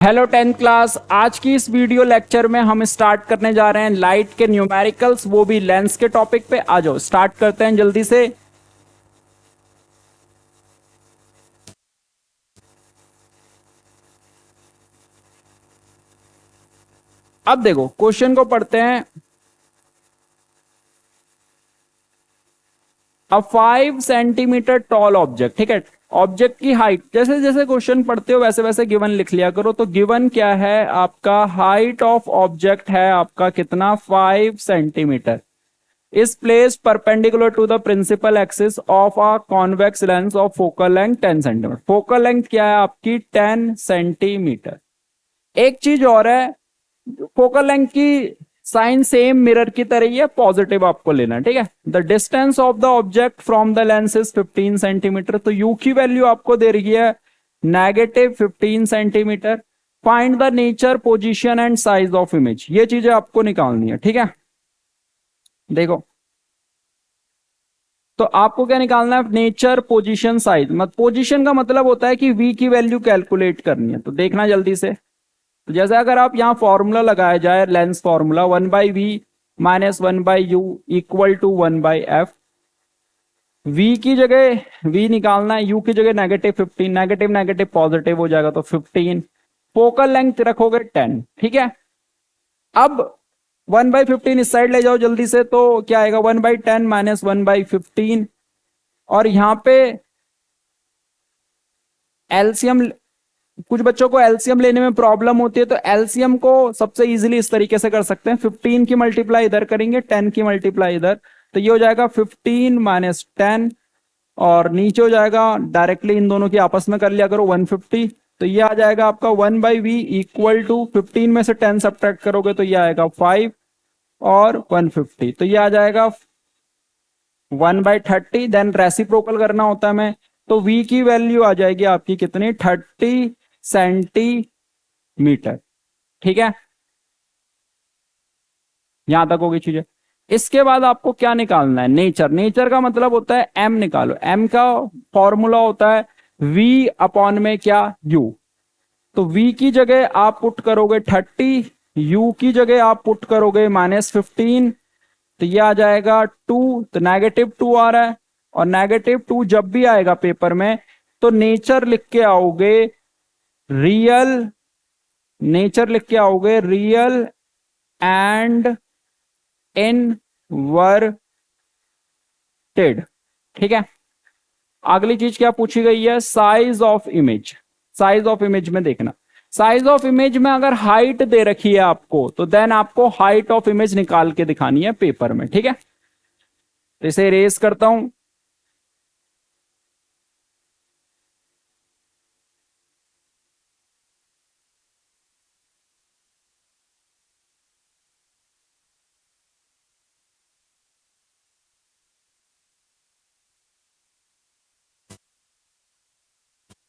Hello 10th class. आज की इस वीडियो लेक्चर में हम स्टार्ट करने जा रहे हैं लाइट के न्यूमेरिकल्स, वो भी लेंस के टॉपिक पे। आ जाओ स्टार्ट करते हैं जल्दी से। अब देखो क्वेश्चन को पढ़ते हैं। अ 5 सेंटीमीटर टॉल ऑब्जेक्ट, ठीक है। ऑब्जेक्ट की हाइट, जैसे जैसे क्वेश्चन पढ़ते हो वैसे वैसे गिवन लिख लिया करो। तो गिवन क्या है आपका, हाइट ऑफ ऑब्जेक्ट है आपका कितना, 5 centimetre. is placed perpendicular to the principal axis of a convex lens of focal length 10 centimetre. Focal length क्या है आपकी, 10 सेंटीमीटर। एक चीज और है, फोकल लेंथ की साइन सेम मिरर की तरह ही है, पॉजिटिव आपको लेना है, ठीक है। The distance of the object from the lens is 15 centimetre. तो यू की वैल्यू आपको दे रही है -15 centimetre. Find the nature, position and size of image, ये चीजें आपको निकालनी है, ठीक है। देखो तो आपको क्या निकालना है, नेचर, पोजीशन, साइज। मत पोजीशन का मतलब होता है कि v की वैल्यू कैलकुलेट करनी है। तो देखना जल्दी से। तो जैसे अगर आप यहां फॉर्मूला लगाया जाए, lens formula 1/v minus 1/u equal to 1/f। v की जगह v निकालना है, u की जगह -15, नेगेटिव नेगेटिव पॉजिटिव हो जाएगा तो 15। फोकल लेंथ रखोगे 10, ठीक है। अब 1/15 इस साइड ले जाओ जल्दी से, तो क्या आएगा 1/10 माइनस 1/15। और यहां पे एलसीएम, कुछ बच्चों को एलसीएम लेने में प्रॉब्लम होती है, तो एलसीएम को सबसे इजीली इस तरीके से कर सकते हैं। 15 की मल्टीप्लाई इधर करेंगे, 10 की मल्टीप्लाई इधर, तो ये हो जाएगा 15 माइनस 10। और नीचे हो जाएगा डायरेक्टली इन दोनों की आपस में कर लिया करो 150। तो ये आ जाएगा आपका 1/v इक्वल टू 15 में से 10 सब्ट्रैक्ट करोगे तो ये आएगा 5 और 150। तो ये आ जाएगा 1/30। देन रेसिप्रोकल करना होता है हमें, तो v की वैल्यू आ जाएगी आपकी कितनी, 30 सेंटीमीटर, ठीक है। यहां तक होगी चीजें। इसके बाद आपको क्या निकालना है, नेचर। नेचर का मतलब होता है m निकालो। m का फॉर्मूला होता है v अपॉन में क्या, u। तो v की जगह आप पुट करोगे 30, u की जगह आप पुट करोगे -15। तो ये आ जाएगा 2, तो -2 आ रहा है। और -2 जब भी आएगा पेपर में तो नेचर लिख के आओगे रियल, नेचर लिख के आओगे रियल एंड इनवर्टेड, ठीक है। अगली चीज क्या पूछी गई है, size of image. Size of image में देखना, साइज ऑफ इमेज में अगर हाइट दे रखी है आपको, तो देन आपको हाइट ऑफ इमेज निकाल के दिखानी है पेपर में, ठीक है। तो इसे इरेज करता हूं।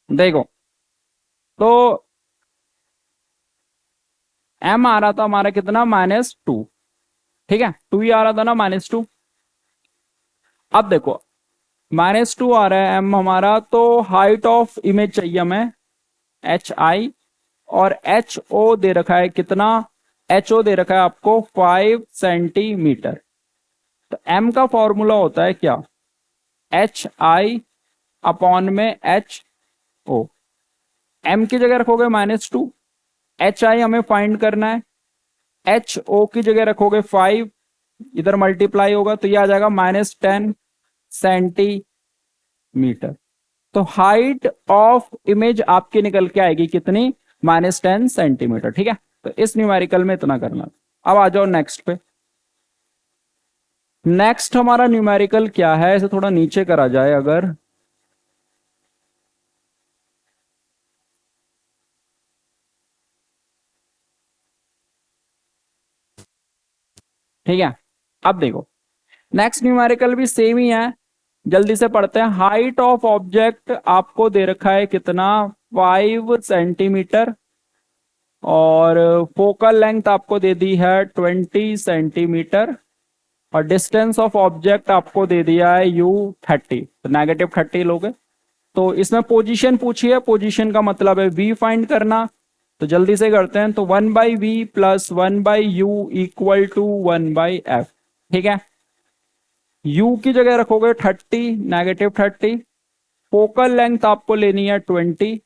देखो तो m आ रहा था हमारा कितना, -2, ठीक है। 2 ही आ रहा था ना, -2। अब देखो -2 आ रहा है m हमारा, तो हाइट ऑफ इमेज चाहिए हमें hi। और ho दे रखा है कितना, ho दे रखा है आपको 5 सेंटीमीटर। तो m का फॉर्मूला होता है क्या, hi अपॉन में ho। m की जगह रखोगे -2, hi हमें फाइंड करना है, ho की जगह रखोगे 5, इधर मल्टीप्लाई होगा तो ये आ जाएगा -10 सेंटीमीटर। तो हाइट ऑफ इमेज आपकी निकल के आएगी कितनी, -10 सेंटीमीटर, ठीक है। तो इस न्यूमेरिकल में इतना करना। अब आ जाओ नेक्स्ट पे। नेक्स्ट हमारा न्यूमेरिकल क्या है, इसे थोड़ा नीचे करा जाए अगर, ठीक है। अब देखो नेक्स्ट न्यूमेरिकल भी सेम ही है, जल्दी से पढ़ते हैं। हाइट ऑफ ऑब्जेक्ट आपको दे रखा है कितना, 5 सेंटीमीटर। और फोकल लेंथ आपको दे दी है 20 सेंटीमीटर। और डिस्टेंस ऑफ ऑब्जेक्ट आपको दे दिया है u30, तो -30 लोगे। तो इसमें पोजीशन पूछी है, पोजीशन का मतलब है v फाइंड करना। तो जल्दी से करते हैं। तो 1/v plus 1/u equal to 1/f। ठीक है, u की जगह रखोगे 30, -30। फोकल लेंथ आपको लेनी है 20,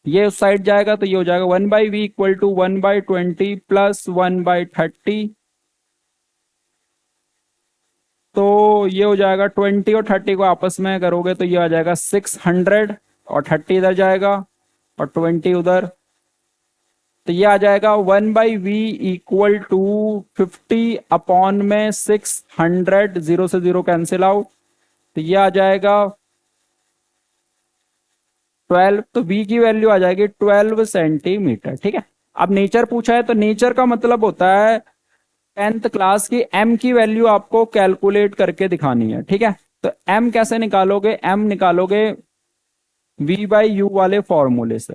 ये उस साइड जाएगा तो ये हो जाएगा 1/v इक्वल टू 1/20 प्लस 1/30। तो ये हो जाएगा 20 और 30 को आपस में करोगे तो ये आ जाएगा 600, और 30 इधर जाएगा और 20 उधर, तो ये आ जाएगा 1/v इक्वल टू 50/600, 0 से 0 कैंसिल आउट, तो ये आ जाएगा 12। तो v की वैल्यू आ जाएगी 12 सेंटीमीटर। ठीक है, अब नेचर पूछा है तो नेचर का मतलब होता है 10th क्लास की m की वैल्यू आपको कैलकुलेट करके दिखानी है। ठीक है, तो m कैसे निकालोगे, m निकालोगे v/u वाले फॉर्मूले से।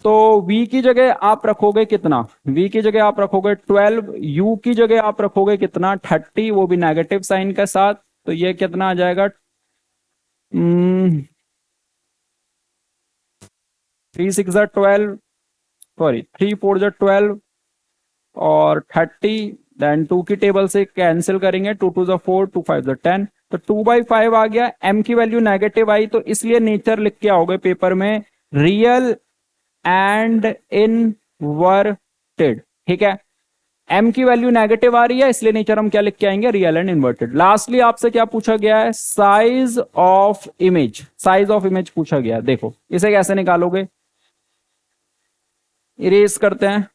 तो v की जगह आप रखोगे कितना, v की जगह आप रखोगे 12, u की जगह आप रखोगे कितना 30, वो भी नेगेटिव साइन के साथ, तो ये कितना आ जाएगा 3 6 12, सॉरी 3 4 12 और 30, देन 2 की टेबल से कैंसिल करेंगे, 2 2 4, 2 5 10, तो 2/5 आ गया। m की वैल्यू नेगेटिव आई तो इसलिए नेचर लिख के आओगे पेपर में रियल एंड इनवर्टेड। ठीक है, m की वैल्यू नेगेटिव आ रही है इसलिए नेचर हम क्या लिख के आएंगे, रियल एंड इन्वर्टेड। लास्टली आपसे क्या पूछा गया है, size of image, size of image पूछा गया है। देखो इसे कैसे निकालोगे, इरेज करते हैं।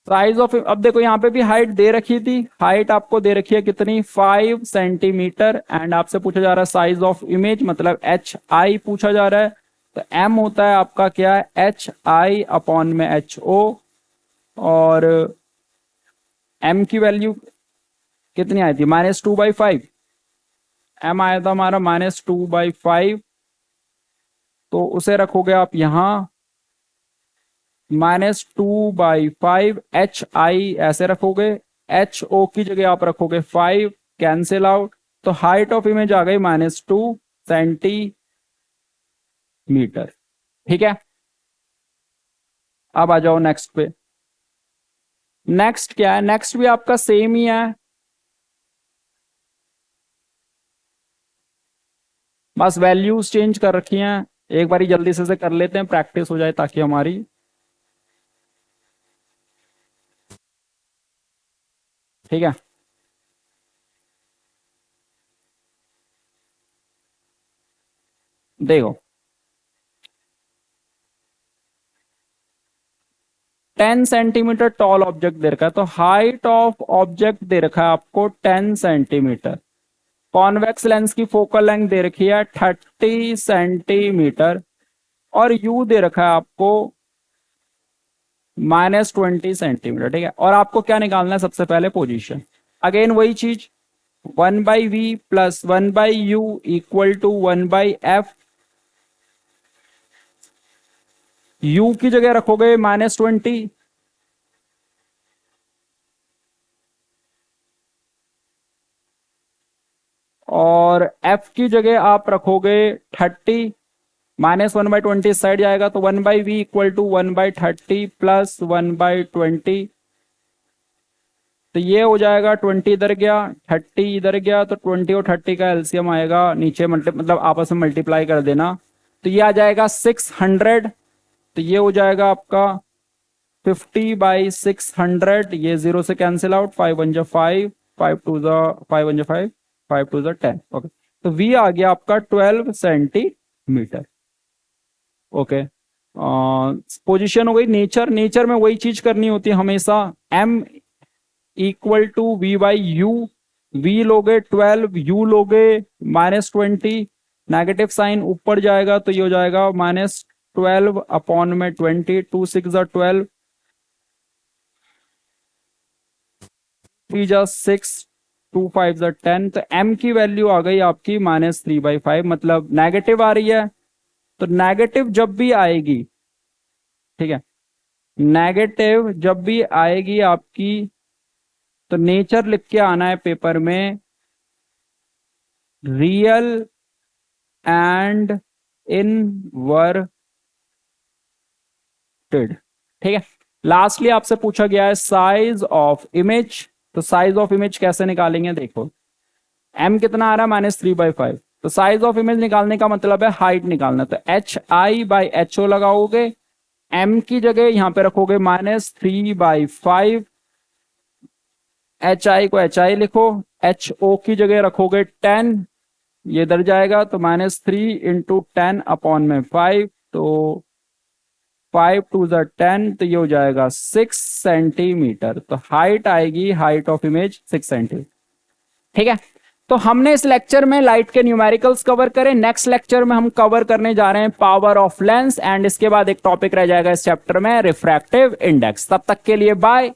साइज ऑफ, अब देखो यहाँ पे भी हाइट दे रखी थी, हाइट आपको दे रखी है कितनी 5 सेंटीमीटर, एंड आपसे पूछा जा रहा है साइज ऑफ इमेज मतलब HI पूछा जा रहा है। तो m होता है आपका क्या है HI/HO, और m की वैल्यू कितनी आई थी -2/5, m आया था हमारा -2/5, तो उसे रखोगे आप यहां -2/5, HI ऐसे रखोगे, HO की जगह आप रखोगे 5, कैंसिल आउट, तो हाइट ऑफ इमेज आ गई -2 सेंटीमीटर। ठीक है, अब आ जाओ नेक्स्ट पे। नेक्स्ट क्या है, नेक्स्ट भी आपका सेम ही है, बस वैल्यूज चेंज कर रखी हैं। एक बारी जल्दी से कर लेते हैं, प्रैक्टिस हो जाए ताकि हमारी। ठीक है, देखो 10 सेंटीमीटर टॉल ऑब्जेक्ट दे रखा है, तो हाइट ऑफ ऑब्जेक्ट दे रखा है आपको 10 सेंटीमीटर। कॉन्वेक्स लेंस की फोकल लेंथ दे रखी है 30 सेंटीमीटर, और यू दे रखा है आपको -20 सेंटीमीटर। ठीक है, और आपको क्या निकालना है, सबसे पहले पोजीशन। अगेन वही चीज, 1/v plus 1/u equal to 1/f। u की जगह रखोगे -20, और f की जगह आप रखोगे 30, -1/20 इस साइड जाएगा तो 1/v इक्वल टू 1/30 प्लस 1/20, तो ये हो जाएगा 20 इधर गया 30 इधर गया, तो 20 और 30 का एलसीएम आएगा नीचे मतलब आपस में मल्टीप्लाई कर देना, तो ये आ जाएगा 600। तो ये हो जाएगा आपका 50/600, ये 0 से कैंसिल आउट, 5 1 जा 5, 5 2 जा 5 1 जा 5, 5 2 जा 10। ओके, तो v आ गया आपका 12 सेंटीमीटर। ओके, पोजीशन हो गई। नेचर, नेचर में वही चीज करनी होती है हमेशा, m equal to v/u, v लोगे 12, u लोगे -20, नेगेटिव साइन ऊपर जाएगा तो ये हो जाएगा -12/20, 2 6 12, 3 जा 6, 2 5 जा 10, तो m की वैल्यू आ गई आपकी -3/5, मतलब नेगेटिव आ रही है। तो नेगेटिव जब भी आएगी, ठीक है, नेगेटिव जब भी आएगी आपकी तो नेचर लिख के आना है पेपर में, रियल एंड इनवर्टेड। ठीक है। लास्टली आपसे पूछा गया है साइज ऑफ इमेज, तो साइज ऑफ इमेज कैसे निकालेंगे, देखो m कितना आ रहा है -3/5, तो साइज ऑफ इमेज निकालने का मतलब है हाइट निकालना, तो HI/HO लगाओगे, m की जगह यहां पे रखोगे -3/5, HI को HI लिखो, HO की जगह रखोगे 10, ये इधर जाएगा तो -3 × 10/5, तो 5 × 2 = 10, तो ये हो जाएगा 6 सेंटीमीटर। तो हाइट आएगी, हाइट ऑफ इमेज 6 सेंटीमीटर। ठीक है। तो हमने इस लेक्चर में लाइट के न्यूमेरिकल्स कवर करे। नेक्स्ट लेक्चर में हम कवर करने जा रहे हैं पावर ऑफ लेंस, एंड इसके बाद एक टॉपिक रह जाएगा इस चैप्टर में, रिफ्रैक्टिव इंडेक्स। तब तक के लिए बाय।